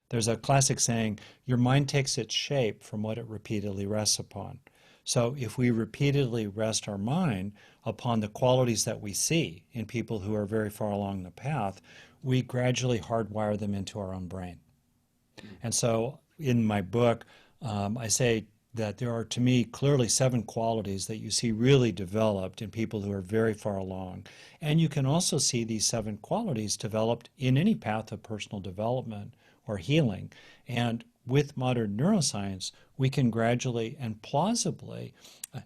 There's a classic saying, your mind takes its shape from what it repeatedly rests upon. So if we repeatedly rest our mind upon the qualities that we see in people who are very far along the path, we gradually hardwire them into our own brain. Mm. And so in my book, I say that there are, to me, clearly 7 qualities that you see really developed in people who are very far along. And you can also see these 7 qualities developed in any path of personal development or healing. And with modern neuroscience, we can gradually and plausibly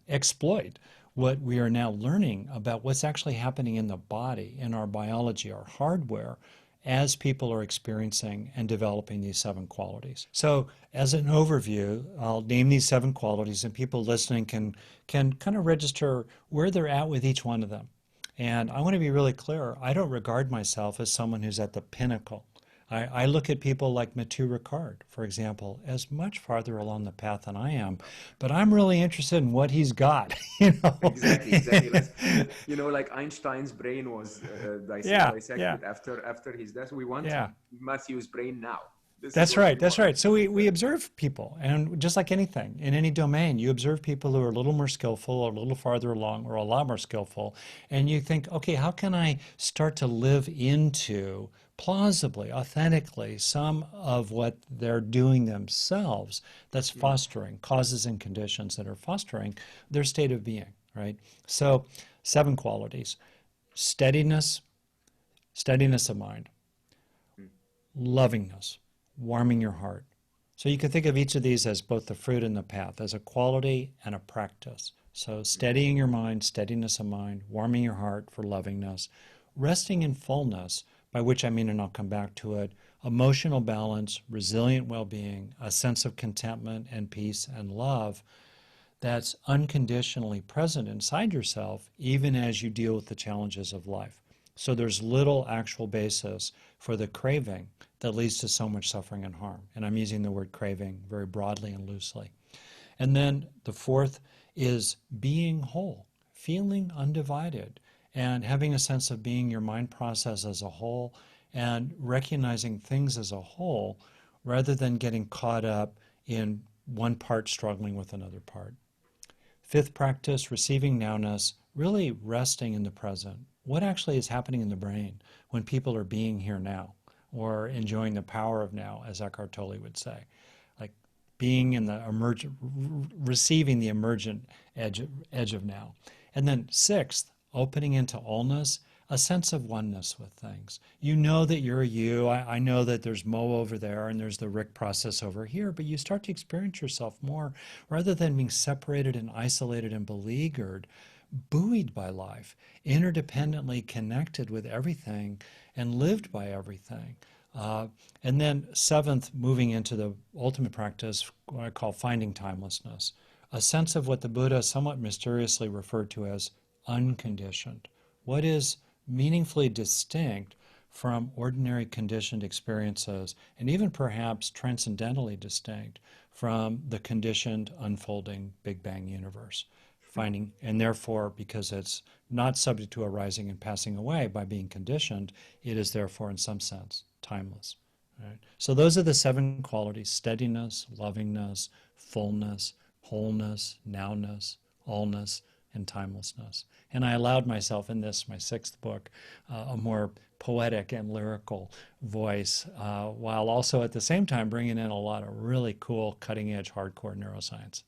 exploit what we are now learning about what's actually happening in the body, in our biology, our hardware, as people are experiencing and developing these 7 qualities. So, as an overview, I'll name these 7 qualities, and people listening can kind of register where they're at with each one of them. And I want to be really clear, I don't regard myself as someone who's at the pinnacle. I look at people like Mathieu Ricard, for example, as much farther along the path than I am, but I'm really interested in what he's got, you know. Exactly, exactly. Like Einstein's brain was Yeah, yeah, dissected after his death. We want yeah. Matthew's brain now. This is That's what right. we That's want. right. So we Exactly. observe people, and just like anything in any domain, you observe people who are a little more skillful, or a little farther along, or a lot more skillful, and you think, okay, how can I start to live into plausibly, authentically, some of what they're doing themselves that's Mm, fostering causes and conditions that are fostering their state of being, right? So, 7 qualities: steadiness, steadiness of mind, mm, lovingness, warming your heart. So you can think of each of these as both the fruit and the path, as a quality and a practice. So mm, steadying your mind, steadiness of mind, warming your heart for lovingness, resting in fullness, by which I mean, and I'll come back to it, emotional balance, resilient well-being, a sense of contentment and peace and love that's unconditionally present inside yourself, even as you deal with the challenges of life. So there's little actual basis for the craving that leads to so much suffering and harm. And I'm using the word craving very broadly and loosely. And then the fourth is being whole, feeling undivided, and having a sense of being your mind process as a whole and recognizing things as a whole rather than getting caught up in one part struggling with another part. Fifth practice, receiving nowness, really resting in the present. What actually is happening in the brain when people are being here now or enjoying the power of now, as Eckhart Tolle would say? Like being in the emergent, receiving the emergent edge of now. And then sixth, opening into allness, a sense of oneness with things. You know that you're you. I know that there's Mo over there and there's the Rick process over here, but you start to experience yourself more rather than being separated and isolated and beleaguered, buoyed by life, mm, interdependently connected with everything and lived by everything. Uh, and then seventh, moving into the ultimate practice, what I call finding timelessness, a sense of what the Buddha somewhat mysteriously referred to as unconditioned. What is meaningfully distinct from ordinary conditioned experiences, and even perhaps transcendently distinct from the conditioned unfolding Big Bang universe. mm. Finding, and therefore, because it's not subject to arising and passing away by being conditioned, it is therefore, in some sense, timeless. Right? So those are the 7 qualities: steadiness, lovingness, fullness, wholeness, nowness, allness, and timelessness. And I allowed myself in this, my 6th book, a more poetic and lyrical voice, while also at the same time bringing in a lot of really cool, cutting edge, hardcore neuroscience.